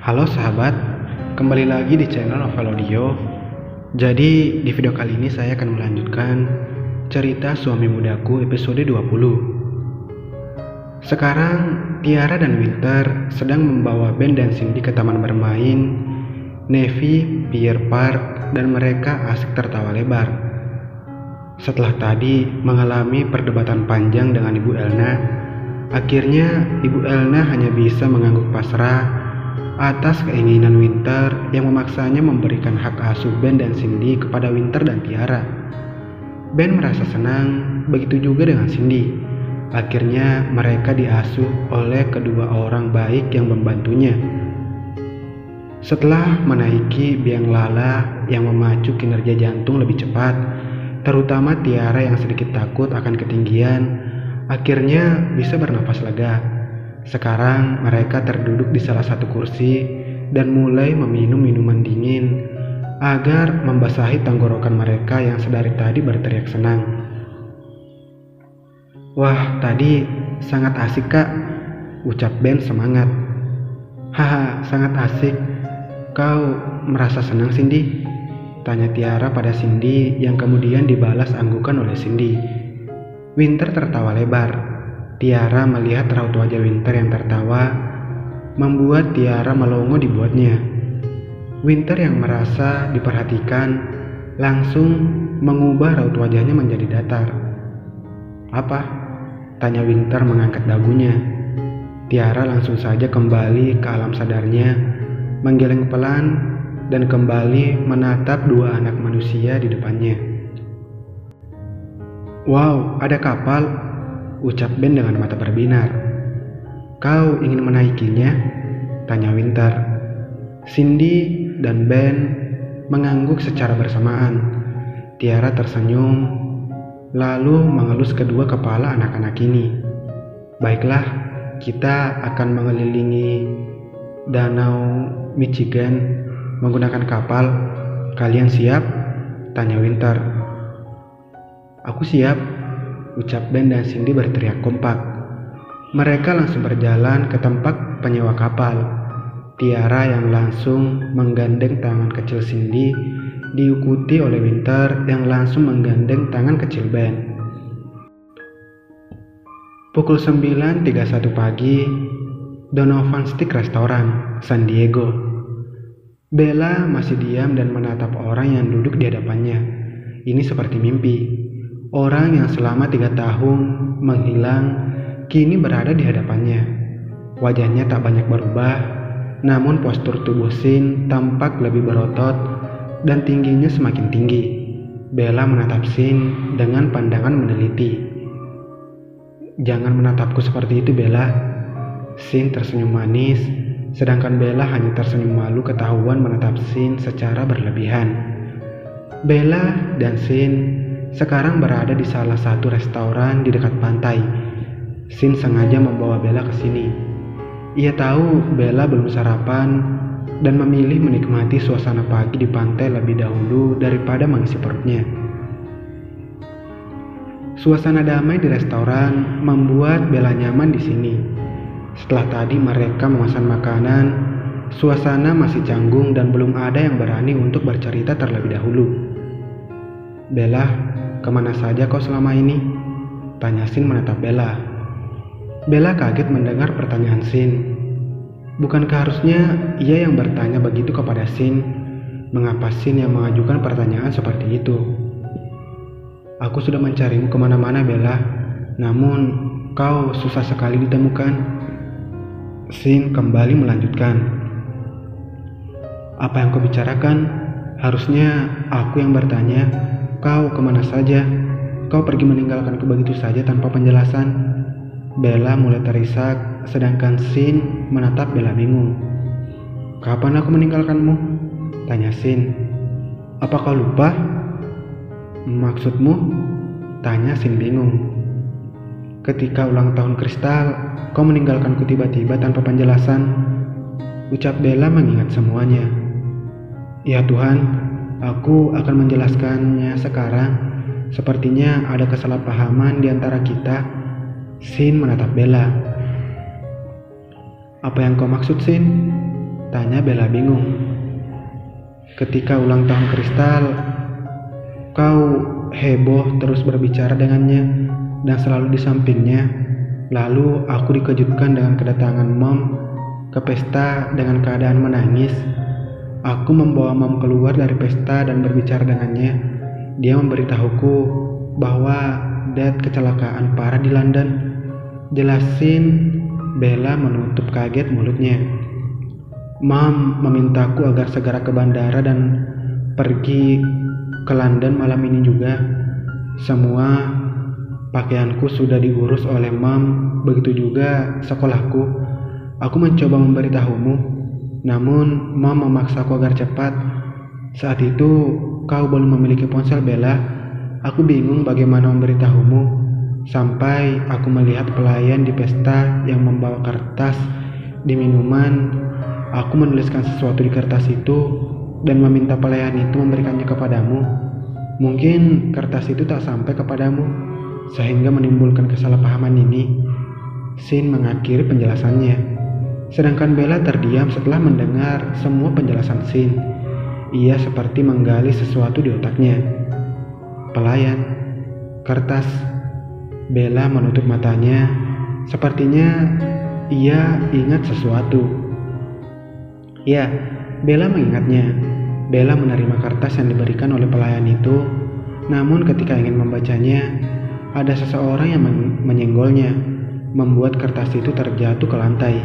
Halo sahabat, kembali lagi di channel Novel Audio. Jadi di video kali ini saya akan melanjutkan cerita Suami Mudaku episode 20. Sekarang Tiara dan Winter sedang membawa Ben dan Cindy ke taman bermain Navy Pier Park dan mereka asik tertawa lebar. Setelah tadi mengalami perdebatan panjang dengan Ibu Elna, akhirnya Ibu Elna hanya bisa mengangguk pasrah atas keinginan Winter yang memaksanya memberikan hak asuh Ben dan Cindy kepada Winter dan Tiara. Ben merasa senang, begitu juga dengan Cindy. Akhirnya mereka diasuh oleh kedua orang baik yang membantunya. Setelah menaiki biang lala yang memacu kinerja jantung lebih cepat, terutama Tiara yang sedikit takut akan ketinggian, akhirnya bisa bernafas lega. Sekarang mereka terduduk di salah satu kursi dan mulai meminum minuman dingin agar membasahi tenggorokan mereka yang sedari tadi berteriak senang. "Wah, tadi sangat asik kak," ucap Ben semangat. "Haha, sangat asik. Kau merasa senang Cindy?" tanya Tiara pada Cindy yang kemudian dibalas anggukan oleh Cindy. Winter tertawa lebar. Tiara melihat raut wajah Winter yang tertawa, membuat Tiara melongo dibuatnya. Winter yang merasa diperhatikan langsung mengubah raut wajahnya menjadi datar. "Apa?" tanya Winter mengangkat dagunya. Tiara langsung saja kembali ke alam sadarnya, menggeleng pelan dan kembali menatap dua anak manusia di depannya. "Wow, ada kapal," ucap Ben dengan mata berbinar. "Kau ingin menaikinya?" tanya Winter. Cindy dan Ben mengangguk secara bersamaan. Tiara tersenyum, lalu mengelus kedua kepala anak-anak ini. "Baiklah, kita akan mengelilingi Danau Michigan menggunakan kapal. Kalian siap?" tanya Winter. "Aku siap," ucap Ben dan Cindy berteriak kompak. Mereka langsung berjalan ke tempat penyewa kapal. Tiara yang langsung menggandeng tangan kecil Cindy diikuti oleh Winter yang langsung menggandeng tangan kecil Ben. Pukul 9.31 pagi, Donovan Stick Restoran, San Diego. Bella masih diam dan menatap orang yang duduk di hadapannya. Ini seperti mimpi. Orang yang selama 3 tahun menghilang kini berada di hadapannya. Wajahnya tak banyak berubah, namun postur tubuh Sin tampak lebih berotot dan tingginya semakin tinggi. Bella menatap Sin dengan pandangan meneliti. "Jangan menatapku seperti itu, Bella." Sin tersenyum manis, sedangkan Bella hanya tersenyum malu ketahuan menatap Sin secara berlebihan. Bella dan Sin sekarang berada di salah satu restoran di dekat pantai. Sin sengaja membawa Bella ke sini. Ia tahu Bella belum sarapan dan memilih menikmati suasana pagi di pantai lebih dahulu daripada mengisi perutnya. Suasana damai di restoran membuat Bella nyaman di sini. Setelah tadi mereka memesan makanan, suasana masih canggung dan belum ada yang berani untuk bercerita terlebih dahulu. "Bella, kemana saja kau selama ini?" tanya Sin menatap Bella. Bella kaget mendengar pertanyaan Sin. Bukankah harusnya ia yang bertanya begitu kepada Sin? Mengapa Sin yang mengajukan pertanyaan seperti itu? "Aku sudah mencarimu kemana-mana, Bella. Namun kau susah sekali ditemukan." Sin kembali melanjutkan. "Apa yang kau bicarakan? Harusnya aku yang bertanya. Kau kemana saja? Kau pergi meninggalkanku begitu saja tanpa penjelasan." Bella mulai terisak, sedangkan Sin menatap Bella bingung. "Kapan aku meninggalkanmu?" tanya Sin. "Apa kau lupa?" "Maksudmu?" tanya Sin bingung. "Ketika ulang tahun Kristal, kau meninggalkanku tiba-tiba tanpa penjelasan," ucap Bella mengingat semuanya. "Ya Tuhan, aku akan menjelaskannya sekarang. Sepertinya ada kesalahpahaman di antara kita." Sin menatap Bella. "Apa yang kau maksud, Sin?" Tanya Bella bingung. Ketika ulang tahun Kristal, kau heboh terus berbicara dengannya dan selalu di sampingnya. Lalu aku dikejutkan dengan kedatangan Mom ke pesta dengan keadaan menangis. Aku membawa Mom keluar dari pesta dan berbicara dengannya. Dia memberitahuku bahwa Dad kecelakaan parah di London. Jelasin. Bella menutup kaget mulutnya. Mom memintaku agar segera ke bandara dan pergi ke London malam ini juga. Semua pakaianku sudah diurus oleh Mom, begitu juga sekolahku. Aku mencoba memberitahumu, namun Mom memaksaku agar cepat. Saat itu kau belum memiliki ponsel, Bella. Aku bingung bagaimana memberitahumu. Sampai aku melihat pelayan di pesta yang membawa kertas di minuman. Aku menuliskan sesuatu di kertas itu dan meminta pelayan itu memberikannya kepadamu. Mungkin kertas itu tak sampai kepadamu, sehingga menimbulkan kesalahpahaman ini. Sin mengakhiri penjelasannya. Sedangkan Bella terdiam setelah mendengar semua penjelasan Sin. Ia seperti menggali sesuatu di otaknya. Pelayan, kertas. Bella menutup matanya. Sepertinya ia ingat sesuatu. Ya, Bella mengingatnya. Bella menerima kertas yang diberikan oleh pelayan itu. Namun ketika ingin membacanya, ada seseorang yang menyenggolnya, membuat kertas itu terjatuh ke lantai.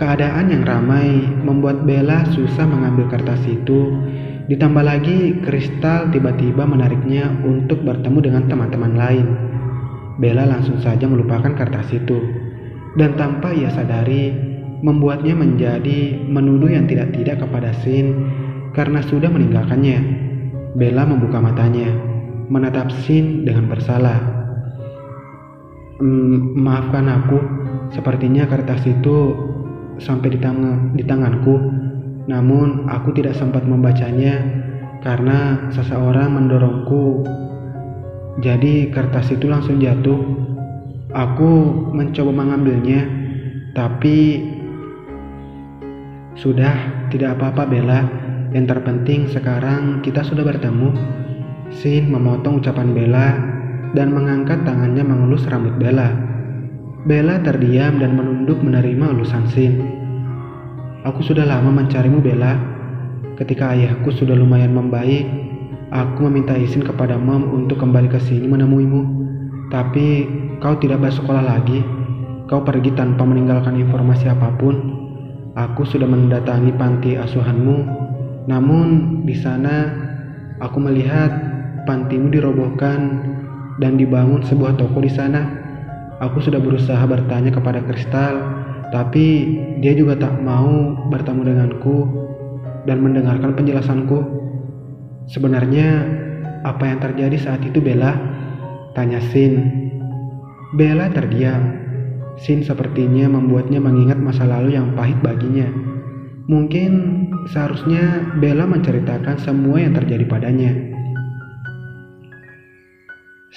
Keadaan yang ramai membuat Bella susah mengambil kertas itu. Ditambah lagi, Kristal tiba-tiba menariknya untuk bertemu dengan teman-teman lain. Bella langsung saja melupakan kertas itu, dan tanpa ia sadari, membuatnya menjadi menuduh yang tidak-tidak kepada Sin karena sudah meninggalkannya. Bella membuka matanya, menatap Sin dengan bersalah. Maafkan aku, sepertinya kertas itu sampai di tanganku, namun aku tidak sempat membacanya karena seseorang mendorongku. Jadi kertas itu langsung jatuh. Aku mencoba mengambilnya, tapi sudah, tidak apa-apa Bella. Yang terpenting sekarang kita sudah bertemu. Sin memotong ucapan Bella dan mengangkat tangannya mengelus rambut Bella. Bella terdiam dan menunduk menerima elusan Sin. Aku sudah lama mencarimu, Bella. Ketika ayahku sudah lumayan membaik, aku meminta izin kepada Mom untuk kembali ke sini menemuimu. Tapi kau tidak bersekolah lagi. Kau pergi tanpa meninggalkan informasi apapun. Aku sudah mendatangi panti asuhanmu. Namun di sana aku melihat pantimu dirobohkan dan dibangun sebuah toko di sana. Aku sudah berusaha bertanya kepada Kristal, tapi dia juga tak mau bertemu denganku dan mendengarkan penjelasanku. Sebenarnya apa yang terjadi saat itu, Bella? Tanya Sin. Bella terdiam. Sin sepertinya membuatnya mengingat masa lalu yang pahit baginya. Mungkin seharusnya Bella menceritakan semua yang terjadi padanya.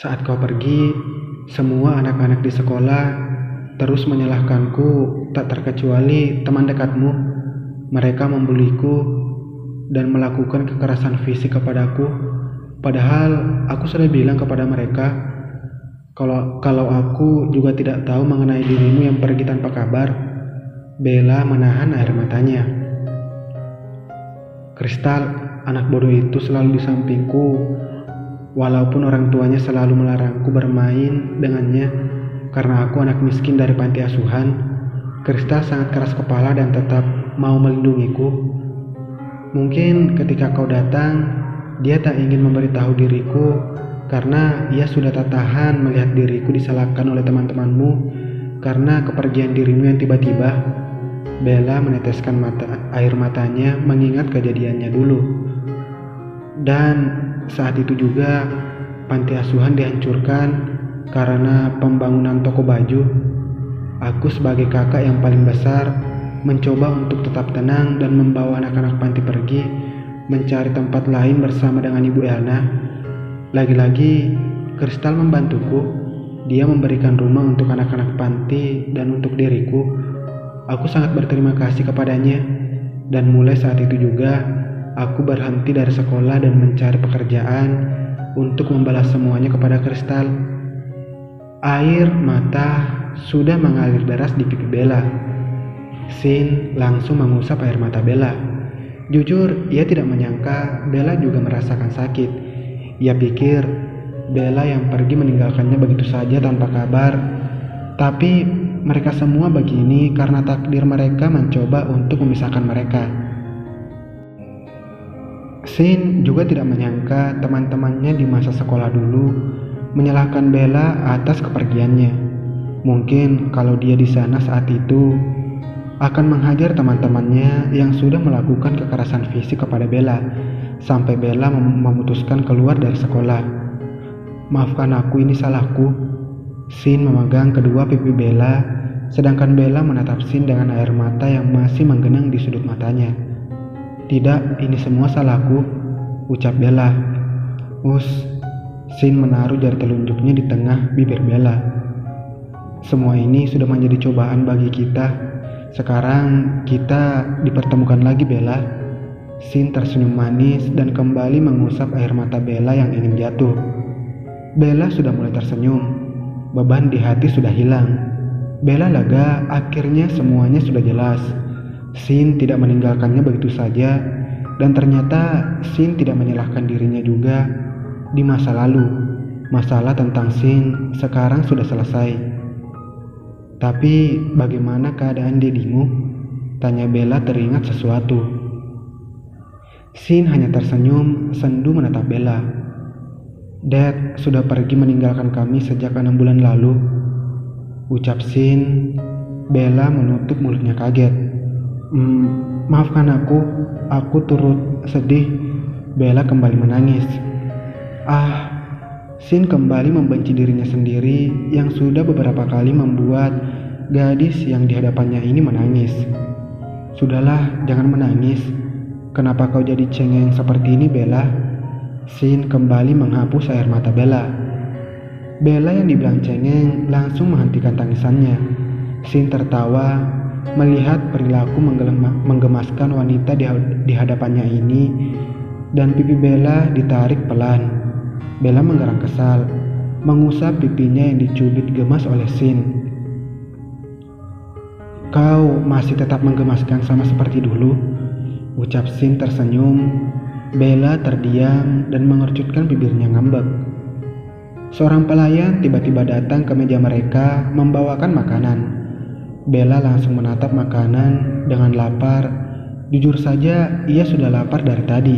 Saat kau pergi, semua anak-anak di sekolah terus menyalahkanku, tak terkecuali teman dekatmu. Mereka membuliku dan melakukan kekerasan fisik kepadaku. Padahal aku sudah bilang kepada mereka kalau aku juga tidak tahu mengenai dirimu yang pergi tanpa kabar. Bella menahan air matanya. Kristal, anak bodoh itu selalu di sampingku. Walaupun orang tuanya selalu melarangku bermain dengannya karena aku anak miskin dari panti asuhan, Kristal sangat keras kepala dan tetap mau melindungiku. Mungkin ketika kau datang, dia tak ingin memberitahu diriku karena ia sudah tak tahan melihat diriku disalahkan oleh teman-temanmu karena kepergian dirimu yang tiba-tiba. Bella meneteskan air matanya mengingat kejadiannya dulu. Dan saat itu juga panti asuhan dihancurkan karena pembangunan toko baju. Aku sebagai kakak yang paling besar mencoba untuk tetap tenang dan membawa anak-anak panti pergi mencari tempat lain bersama dengan Ibu Elna. Lagi-lagi Kristal membantuku. Dia memberikan rumah untuk anak-anak panti dan untuk diriku. Aku sangat berterima kasih kepadanya. Dan mulai saat itu juga, aku berhenti dari sekolah dan mencari pekerjaan untuk membalas semuanya kepada Kristal. Air mata sudah mengalir deras di pipi Bella. Sin langsung mengusap air mata Bella. Jujur, ia tidak menyangka Bella juga merasakan sakit. Ia pikir Bella yang pergi meninggalkannya begitu saja tanpa kabar. Tapi mereka semua begini karena takdir mereka mencoba untuk memisahkan mereka. Sin juga tidak menyangka teman-temannya di masa sekolah dulu menyalahkan Bella atas kepergiannya. Mungkin kalau dia di sana saat itu akan menghajar teman-temannya yang sudah melakukan kekerasan fisik kepada Bella sampai Bella memutuskan keluar dari sekolah. Maafkan aku, ini salahku. Sin memegang kedua pipi Bella, sedangkan Bella menatap Sin dengan air mata yang masih menggenang di sudut matanya. Tidak, ini semua salahku, ucap Bella. Sin menaruh jari telunjuknya di tengah bibir Bella. Semua ini sudah menjadi cobaan bagi kita. Sekarang kita dipertemukan lagi, Bella. Sin tersenyum manis dan kembali mengusap air mata Bella yang ingin jatuh. Bella sudah mulai tersenyum. Beban di hati sudah hilang. Bella lega, akhirnya semuanya sudah jelas. Sin tidak meninggalkannya begitu saja, dan ternyata Sin tidak menyalahkan dirinya juga di masa lalu. Masalah tentang Sin sekarang sudah selesai. Tapi bagaimana keadaan dedimu? Tanya Bella teringat sesuatu. Sin hanya tersenyum sendu menatap Bella. Dad sudah pergi meninggalkan kami sejak 6 bulan lalu, ucap Sin. Bella menutup mulutnya kaget. Maafkan aku turut sedih. Bella kembali menangis. Sin kembali membenci dirinya sendiri yang sudah beberapa kali membuat gadis yang di hadapannya ini menangis. Sudahlah, jangan menangis. Kenapa kau jadi cengeng seperti ini, Bella? Sin kembali menghapus air mata Bella. Bella yang dibilang cengeng langsung menghentikan tangisannya. Sin tertawa melihat perilaku menggemaskan wanita di hadapannya ini, dan pipi Bella ditarik pelan. Bella menggarang kesal, mengusap pipinya yang dicubit gemas oleh Sin. Kau masih tetap menggemaskan sama seperti dulu, ucap Sin tersenyum. Bella terdiam dan mengercutkan bibirnya ngambek. Seorang pelayan tiba-tiba datang ke meja mereka membawakan makanan. Bella langsung menatap makanan dengan lapar. Jujur saja, ia sudah lapar dari tadi.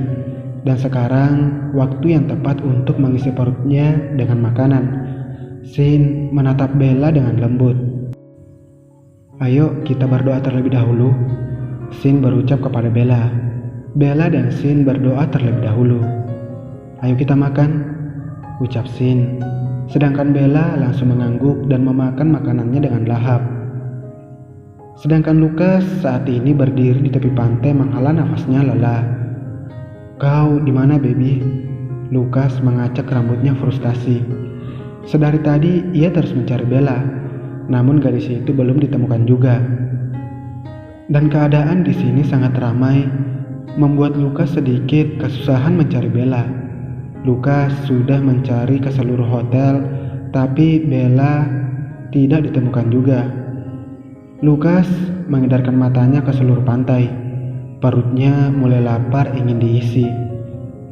Dan sekarang waktu yang tepat untuk mengisi perutnya dengan makanan. Sin menatap Bella dengan lembut. Ayo kita berdoa terlebih dahulu, Sin berucap kepada Bella. Bella dan Sin berdoa terlebih dahulu. Ayo kita makan, ucap Sin. Sedangkan Bella langsung mengangguk dan memakan makanannya dengan lahap. Sedangkan Lucas saat ini berdiri di tepi pantai menghela nafasnya lelah. Kau di mana, baby? Lucas mengacak rambutnya frustasi. Sedari tadi ia terus mencari Bella, namun gadis itu belum ditemukan juga. Dan keadaan di sini sangat ramai, membuat Lucas sedikit kesusahan mencari Bella. Lucas sudah mencari ke seluruh hotel, tapi Bella tidak ditemukan juga. Lucas mengedarkan matanya ke seluruh pantai. Perutnya mulai lapar ingin diisi.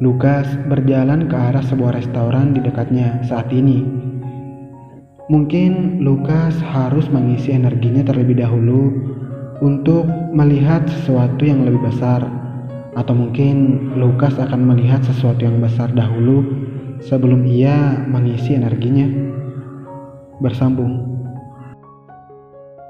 Lucas berjalan ke arah sebuah restoran di dekatnya saat ini. Mungkin Lucas harus mengisi energinya terlebih dahulu untuk melihat sesuatu yang lebih besar. Atau mungkin Lucas akan melihat sesuatu yang besar dahulu sebelum ia mengisi energinya. Bersambung.